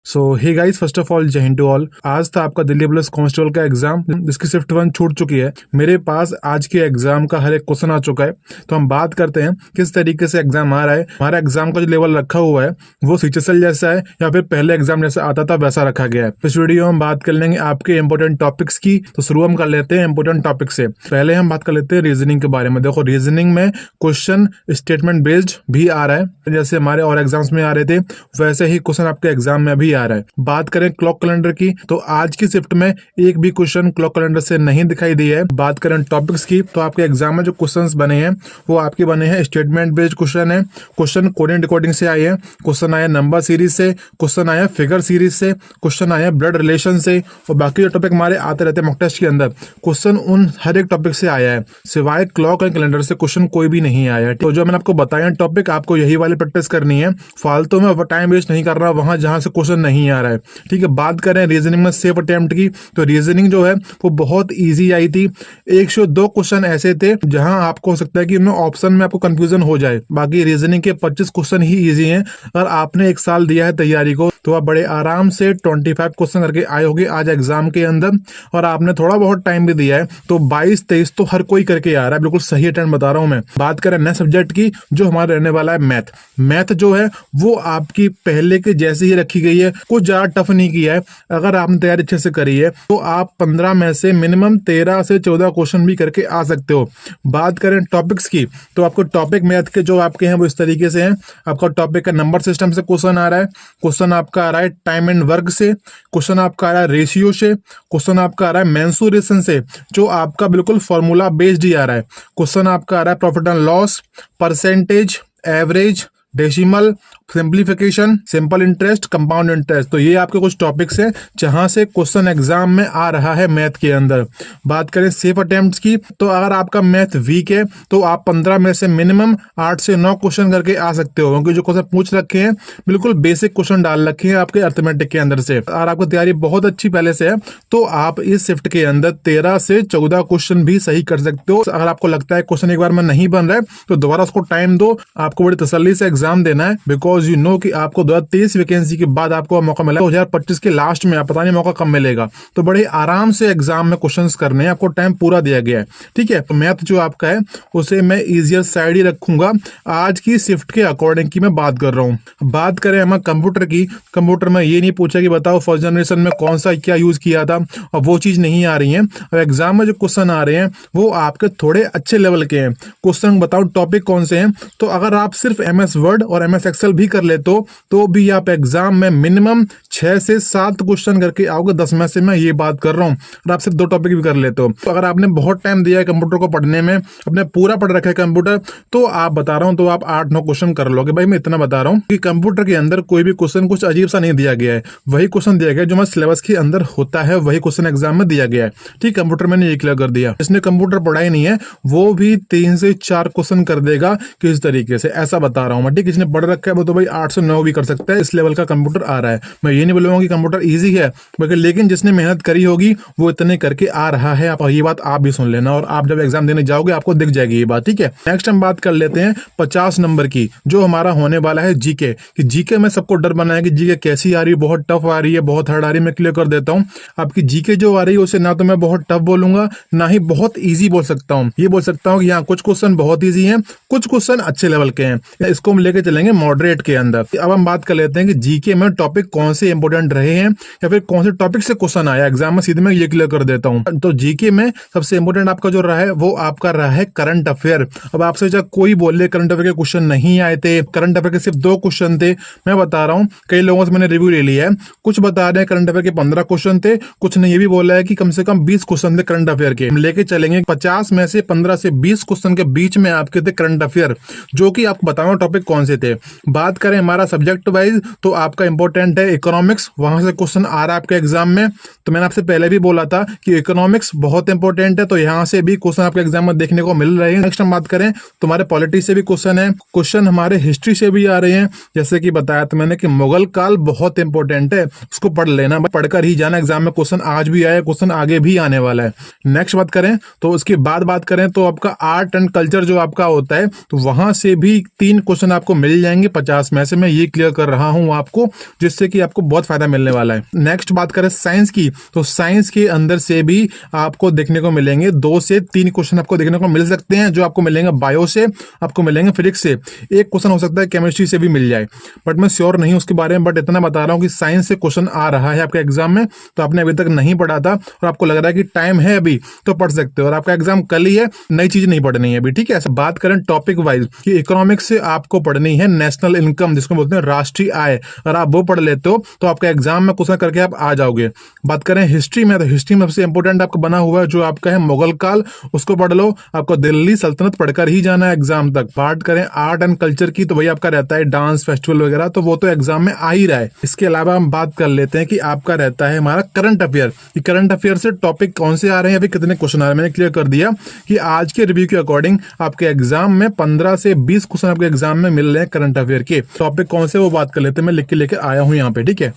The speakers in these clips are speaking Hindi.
So hey guys, first of all Jai Hind to all. आज था आपका दिल्ली पुलिस कांस्टेबल का एग्जाम, जिसकी शिफ्ट 1 छूट चुकी है। मेरे पास आज के एग्जाम का हर एक क्वेश्चन आ चुका है, तो हम बात करते हैं किस तरीके से एग्जाम आ रहा है। हमारा एग्जाम का जो लेवल रखा हुआ है वो सीएचएसएल जैसा है या फिर पहले एग्जाम जैसा आता था वैसा रखा गया है। इस वीडियो में हम बात कर लेंगे आपके इंपोर्टेंट टॉपिक्स की। तो शुरू हम कर लेते हैं इंपोर्टेंट टॉपिक से। पहले हम बात कर लेते हैं रीजनिंग के बारे में। देखो, रीजनिंग में क्वेश्चन स्टेटमेंट बेस्ड भी आ रहा है, जैसे हमारे और एग्जाम्स में आ रहे थे वैसे ही क्वेश्चन आपके एग्जाम में भी आ रहा है। बात करें क्लॉक कैलेंडर की, तो आज की शिफ्ट में एक भी क्वेश्चन क्लॉक कैलेंडर से नहीं दिखाई दिया है। बात करें टॉपिक्स की, तो आपके एग्जाम में जो क्वेश्चंस बने हैं वो आपके बने हैं स्टेटमेंट बेस्ड क्वेश्चन है। क्वेश्चन कोडिंग डिकोडिंग से आए हैं, क्वेश्चन आया नंबर सीरीज से, क्वेश्चन आया फिगर सीरीज से, क्वेश्चन आया ब्लड रिलेशन से, और बाकी जो टॉपिक हमारे आते रहते हैं मॉक टेस्ट के अंदर, क्वेश्चन उन हर एक टॉपिक से आया है। सिवाय क्लॉक एंड कैलेंडर से क्वेश्चन कोई भी नहीं आया है। तो जो मैंने आपको बताया टॉपिक, आपको यही वाली प्रैक्टिस करनी है, फालतू में टाइम वेस्ट नहीं कर रहा वहां जहां से क्वेश्चन नहीं आ रहा है। ठीक है, बात करें रीजनिंग में सेफ अटेम्प्ट की, तो रीजनिंग जो है वो बहुत इजी आई थी। 102 क्वेश्चन ऐसे थे जहां आपको हो सकता है कि उनमें ऑप्शन में आपको कंफ्यूजन हो जाए। बाकी रीजनिंग के 25 क्वेश्चन ही इजी हैं। अगर आपने एक साल दिया है तैयारी को तो आप बड़े आराम से 25 क्वेश्चन करके आए होगे आज एग्जाम के अंदर। और आपने थोड़ा बहुत टाइम भी दिया है तो 22-23 तो हर कोई करके आ रहा है। बिल्कुल सही अटेम्प्ट बता रहा हूं मैं। बात करें नए सब्जेक्ट की, जो हमारा रहने वाला है मैथ। मैथ जो है वो आपकी पहले के जैसी ही रखी गई है, कुछ ज्यादा टफ नहीं किया है। अगर आपने तैयारी अच्छे से करी है तो आप 15 में से मिनिमम 13 से 14 क्वेश्चन भी करके आ सकते हो। बात करें टॉपिक्स की, तो आपको टॉपिक मैथ के जो आपके हैं वो इस तरीके से हैं। आपका टॉपिक का नंबर सिस्टम से क्वेश्चन आ रहा है, क्वेश्चन आपका आ रहा है टाइम एंड वर्क से, क्वेश्चन आपका आ रहा है रेशियो से, क्वेश्चन आपका आ रहा है मेंसुरेशन से, जो आपका बिल्कुल फॉर्मूला बेस्ड ही आ रहा है। क्वेश्चन आपका आ रहा है profit and loss, percentage, average, decimal, simplification, simple interest, compound interest. तो ये आपके कुछ टॉपिक्स हैं जहां से क्वेश्चन एग्जाम में आ रहा है मैथ के अंदर। बात करें सेफ अटेम्प्ट्स की, तो अगर आपका मैथ वीक है तो आप 15 में से मिनिमम 8 से 9 क्वेश्चन करके आ सकते हो, क्योंकि जो क्वेश्चन पूछ रखे हैं बिल्कुल बेसिक क्वेश्चन डाल रखे हैं आपके अर्थमेटिक के अंदर से। अगर आपकी तैयारी बहुत अच्छी पहले से है तो आप इस शिफ्ट के अंदर 13 से 14 क्वेश्चन भी सही कर सकते हो। अगर आपको लगता है क्वेश्चन एक बार में नहीं बन रहा है तो दोबारा उसको टाइम दो, आपको बड़ी तसल्ली से एग्जाम देना है। बिकॉज यू नो कि आपको 2023 वैकेंसी के बाद आपको मौका मिला, 2025 के लास्ट में, आप पता नहीं मौका कब मिलेगा। तो बड़े आराम से एग्जाम में क्वेश्चंस करने हैं, आपको टाइम पूरा दिया गया है। ठीक है, तो मैथ जो आपका है उसे मैं इजियर साइड ही रखूंगा आज की शिफ्ट के अकॉर्डिंग की मैं बात कर रहा हूँ। बात करें हम कंप्यूटर की, कंप्यूटर में ये नहीं पूछा कि बताओ फर्स्ट जनरेशन में कौन सा क्या यूज किया था, और वो चीज नहीं आ रही है। और एग्जाम में जो क्वेश्चन आ रहे हैं वो आपके थोड़े अच्छे लेवल के हैं। क्वेश्चन बताओ टॉपिक कौन से हैं, तो अगर आप सिर्फ MS वर्ड और MS एक्सेल भी कर लेते हो तो भी आप एग्जाम में मिनिमम 6 से 7 क्वेश्चन करके आओगे 10 में से। मैं ये बात कर रहा हूँ। और आप सिर्फ 2 टॉपिक भी कर लेते हो, तो अगर आपने बहुत टाइम दिया है कंप्यूटर को पढ़ने में, अपने पूरा पढ़ रखा है कंप्यूटर, तो आप बता रहा हूँ तो आप 8-9 क्वेश्चन कर लोगे। भाई मैं इतना बता रहा हूँ कि कंप्यूटर के अंदर कोई भी क्वेश्चन कुछ अजीब सा नहीं दिया गया है। वही क्वेश्चन दिया गया है जो हमारे सिलेबस के अंदर होता है, वही क्वेश्चन एग्जाम में दिया गया है। ठीक, कंप्यूटर मैंने ये क्लियर कर दिया। जिसने कंप्यूटर पढ़ा ही नहीं है वो भी 3 से 4 क्वेश्चन कर देगा किस तरीके से, ऐसा बता रहा हूँ मैं। ठीक, जिसने पढ़ रखा है वो तो भाई 8 से 9 भी कर सकता है। इस लेवल का कंप्यूटर आ रहा है। मैं ये नहीं बोलूंगा कि कंप्यूटर इजी है, लेकिन जिसने मेहनत करी होगी वो इतने करके आ रहा है। और ये बात आप भी सुन लेना, और आप जब एग्जाम देने जाओगे आपको दिख जाएगी ये बात। ठीक है, नेक्स्ट हम बात कर लेते हैं 50 नंबर की, जो हमारा होने वाला है जीके। कि जीके में सबको डर बना है कि जीके कैसी आ रही है, बहुत टफ आ रही है, बहुत हार्ड आ रही है। मैं क्लियर कर देता हूँ, आपकी जीके जो आ रही है उसे ना तो मैं बहुत टफ बोलूंगा ना ही बहुत ईजी बोल सकता हूँ। ये बोल सकता हूँ कि यहाँ कुछ क्वेश्चन बहुत ईजी हैं, कुछ क्वेश्चन अच्छे लेवल के हैं। इसको हम लेके चलेंगे मॉडरेट के अंदर। अब हम बात कर लेते हैं कि जीके में टॉपिक कौन से इंपोर्टेंट रहे हैं या फिर कौन से टॉपिक से क्वेश्चन आया एग्जाम में, सीधे मैं ये क्लियर कर देता हूं। तो जीके में सबसे इंपोर्टेंट आपका जो रहा है वो आपका रहा है करंट अफेयर। अब आपसे जब कोई बोले करंट अफेयर के क्वेश्चन नहीं आए थे, करंट अफेयर के सिर्फ 2 क्वेश्चन थे, मैं बता रहा हूं कई लोगों से मैंने रिव्यू ले लिया है। कुछ बता रहे हैं करंट अफेयर के 15 क्वेश्चन थे, कुछ ने ये भी बोला है कि कम से कम 20 क्वेश्चन थे करंट अफेयर के। हम लेके चलेंगे 50 में से 15 से 20 क्वेश्चन के बीच में आपके थे करंट अफेयर, जो कि आपको बताऊंगा टॉपिक कौन से थे। बात करें हमारा सब्जेक्ट वाइज, तो आपका इंपॉर्टेंट है इकोनॉमिक्स, वहां से क्वेश्चन आ रहा है आपके एग्जाम में। तो मैंने आपसे पहले भी बोला था कि इकोनॉमिक्स बहुत इंपॉर्टेंट है, तो यहां से भी क्वेश्चन आपके एग्जाम में देखने को मिल रहे हैं। नेक्स्ट हम बात करें तुम्हारे पॉलिटी से भी क्वेश्चन है, क्वेश्चन हमारे हिस्ट्री से भी आ रहे हैं। जैसे कि बताया था मैंने कि मुगल काल बहुत इंपॉर्टेंट है, उसको पढ़ लेना, पढ़कर ही जाना। एग्जाम में क्वेश्चन आज भी आया, क्वेश्चन आगे भी आने वाला है। नेक्स्ट बात करें तो उसके बाद बात करें तो आपका आर्ट एंड कल्चर जो आपका होता है, तो वहां से भी 3 क्वेश्चन आपको मिल जाएंगे 50 में से। मैं ये क्लियर कर रहा हूं आपको, जिससे कि आपको बहुत फायदा मिलने वाला है। नेक्स्ट बात करें साइंस की, तो साइंस के अंदर से भी आपको देखने को मिलेंगे 2 से 3 क्वेश्चन आपको देखने को मिल सकते हैं, जो आपको मिलेंगे बायो से, आपको मिलेंगे फिजिक्स से, एक क्वेश्चन हो सकता है केमिस्ट्री से भी मिल जाए, बट मैं श्योर नहीं उसके बारे में। बट इतना बता रहा हूं कि साइंस से क्वेश्चन आ रहा है आपके एग्जाम में, तो आपने अभी तक नहीं पढ़ा था और आपको लग रहा है कि टाइम है अभी, तो पढ़ सकते हो। और आपका एग्जाम कल ही है, नई चीज नहीं पढ़नी है अभी, ठीक है। ऐसे बात करें टॉपिक वाइज कि इकोनॉमिक्स से आपको पढ़नी है नेशनल इनकम, जिसको बोलते हैं राष्ट्रीय आय, अगर आप वो पढ़ लेते हो तो आपका एग्जाम में क्वेश्चन करके आप आ जाओगे। बात करें हिस्ट्री में, तो हिस्ट्री में सबसे इंपॉर्टेंट आपका बना हुआ है जो आपका है मुगल काल, उसको पढ़ लो, आपको दिल्ली सल्तनत पढ़कर ही जाना है एग्जाम तक। बात करें आर्ट एंड कल्चर की, तो वही आपका रहता है डांस फेस्टिवल वगैरह, तो वो तो एग्जाम में आ ही रहा है। इसके अलावा हम बात कर लेते हैं कि आपका रहता है हमारा करंट अफेयर, कि करंट अफेयर से टॉपिक कौन से आ रहे हैं, अभी कितने क्वेश्चन आ रहे हैं। मैंने क्लियर कर दिया कि आज के रिव्यू के अकॉर्डिंग आपके एग्जाम में 15 से 20 क्वेश्चन आपके एग्जाम में मिल रहे हैं करंट अफेयर के। टॉपिक कौन से वो बात कर लेते हैं, मैं लिख के लेके आया हूं यहाँ पे, ठीक है।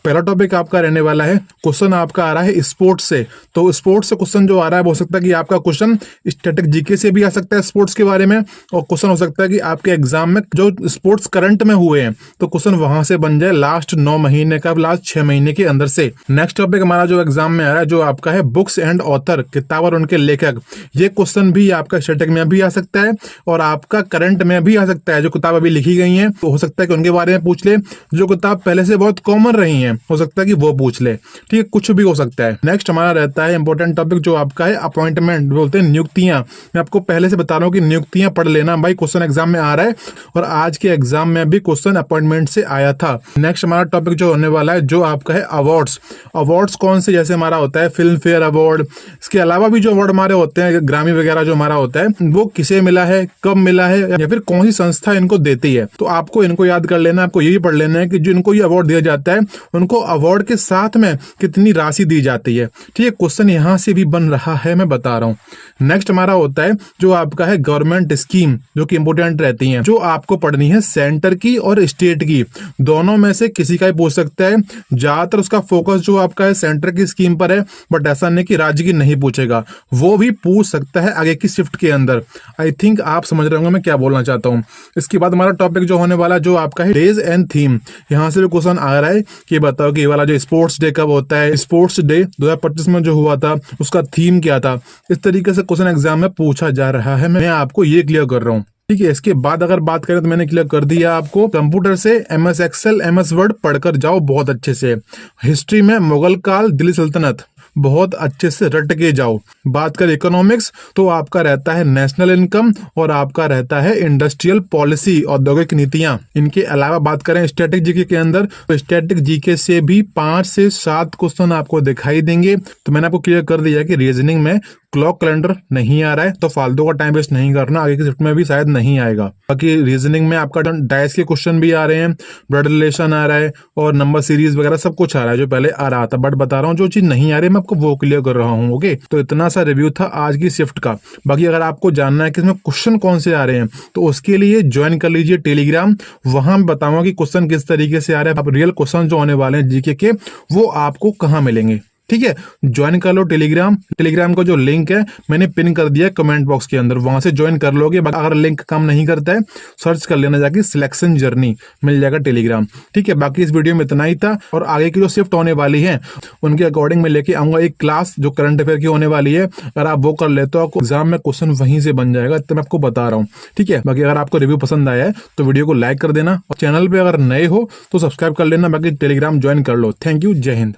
पहला टॉपिक आपका रहने वाला है, क्वेश्चन आपका आ रहा है स्पोर्ट्स से। तो स्पोर्ट्स से क्वेश्चन जो आ रहा है, हो सकता है कि आपका क्वेश्चन स्टैटिक जीके से भी आ सकता है स्पोर्ट्स के बारे में, और क्वेश्चन हो सकता है कि आपके एग्जाम में जो स्पोर्ट्स करंट में हुए हैं तो क्वेश्चन वहां से बन जाए लास्ट 9 महीने का, लास्ट 6 महीने के अंदर से। नेक्स्ट टॉपिक हमारा जो एग्जाम में आ रहा है, जो आपका है बुक्स एंड ऑथर, किताब और उनके लेखक। ये क्वेश्चन भी आपका स्टैटिक में भी आ सकता है और आपका करंट में भी आ सकता है। जो किताब अभी लिखी गई है तो हो सकता है कि उनके बारे में पूछ ले, जो किताब पहले से बहुत कॉमन रही है हो सकता है कि वो पूछ ले, ठीक है, कुछ भी हो सकता है। नेक्स्ट हमारा रहता है इंपॉर्टेंट टॉपिक जो आपका है अपॉइंटमेंट, बोलते हैं नियुक्तियां। मैं आपको पहले से बता रहा हूं कि नियुक्तियां पढ़ लेना भाई, क्वेश्चन एग्जाम में आ रहा है और आज के एग्जाम में भी क्वेश्चन अपॉइंटमेंट से आया था। नेक्स्ट हमारा टॉपिक जो होने वाला है, जो आपका है अवार्ड्स। अवार्ड्स कौन से, जैसे हमारा होता है फिल्म फेयर अवार्ड, इसके अलावा भी जो अवार्ड हमारे होते हैं ग्रामी वगैरह जो हमारा होता है, वो किसे मिला है, कब मिला है, या फिर कौन सी संस्था इनको देती है। तो आपको इनको याद कर लेना, आपको यही पढ़ लेना है कि जो इनको ये अवार्ड दिया जाता है उनको अवार्ड के साथ में कितनी राशि दी जाती है, ठीक है। क्वेश्चन यहां से भी बन रहा है, मैं बता रहा हूं। नेक्स्ट हमारा होता है जो आपका है गवर्नमेंट स्कीम, जो कि इंपोर्टेंट रहती हैं, जो आपको पढ़नी है सेंटर की और स्टेट की, दोनों में से किसी का ही पूछ सकता है। ज्यादातर उसका फोकस जो आपका है सेंटर की स्कीम पर है, बट ऐसा नहीं कि राज्य की नहीं पूछेगा, वो भी पूछ सकता है आगे की शिफ्ट के अंदर। आई थिंक आप समझ रहे होंगे मैं क्या बोलना चाहता हूं। इसके बाद हमारा टॉपिक जो होने वाला जो आपका है डेज एंड थीम, यहां से भी क्वेश्चन आ रहा है कि बताओ कि ये वाला जो स्पोर्ट्स डे कब होता है, स्पोर्ट्स डे 2025 में जो हुआ था उसका थीम क्या था। इस तरीके से क्वेश्चन एग्जाम में पूछा जा रहा है, मैं आपको ये क्लियर कर रहा हूँ, ठीक है। इसके बाद अगर बात करें तो मैंने क्लियर कर दिया आपको, कंप्यूटर से MS एक्सेल MS वर्ड पढ़कर जाओ बहुत अच्छे से। हिस्ट्री में मुगल काल दिल्ली सल्तनत बहुत अच्छे से रट के जाओ। बात करें इकोनॉमिक्स तो आपका रहता है नेशनल इनकम और आपका रहता है इंडस्ट्रियल पॉलिसी, औद्योगिक नीतियां। इनके अलावा बात करें स्टैटिक जीके के अंदर, तो स्टैटिक जीके से भी 5 से 7 क्वेश्चन आपको दिखाई देंगे। तो मैंने आपको क्लियर कर दिया कि रीजनिंग में क्लॉक कैलेंडर नहीं आ रहा है, तो फालतू का टाइम वेस्ट नहीं करना, आगे की शिफ्ट में भी शायद नहीं आएगा। बाकी रीजनिंग में आपका डाइस के क्वेश्चन भी आ रहे हैं, ब्लड रिलेशन आ रहा है और नंबर सीरीज वगैरह सब कुछ आ रहा है जो पहले आ रहा था, बट बता रहा हूँ जो चीज नहीं आ रही मैं आपको वो क्लियर कर रहा हूँ। ओके, तो इतना सा रिव्यू था आज की शिफ्ट का। बाकी अगर आपको जानना है कि इसमें क्वेश्चन कौन से आ रहे हैं तो उसके लिए ज्वाइन कर लीजिए टेलीग्राम, वहां मैं बताऊंगा कि क्वेश्चन किस तरीके से आ रहे हैं, आप रियल क्वेश्चन जो आने वाले हैं जीके के वो आपको कहाँ मिलेंगे, ठीक है। ज्वाइन कर लो टेलीग्राम का जो लिंक है मैंने पिन कर दिया कमेंट बॉक्स के अंदर, वहां से ज्वाइन कर लोगे। अगर लिंक काम नहीं करता है सर्च कर लेना जाके सिलेक्शन जर्नी, मिल जाएगा टेलीग्राम, ठीक है। बाकी इस वीडियो में इतना ही था और आगे की जो शिफ्ट होने वाली है उनके अकॉर्डिंग मैं लेके आऊंगा एक क्लास जो करंट अफेयर की होने वाली है। अगर आप वो कर लेते हो आपको एग्जाम में क्वेश्चन वहीं से बन जाएगा, तो मैं आपको बता रहा हूँ, ठीक है। बाकी अगर आपको रिव्यू पसंद आया है तो वीडियो को लाइक कर देना और चैनल पे अगर नए हो तो सब्सक्राइब कर लेना, बाकी टेलीग्राम ज्वाइन कर लो। थैंक यू, जय हिंद।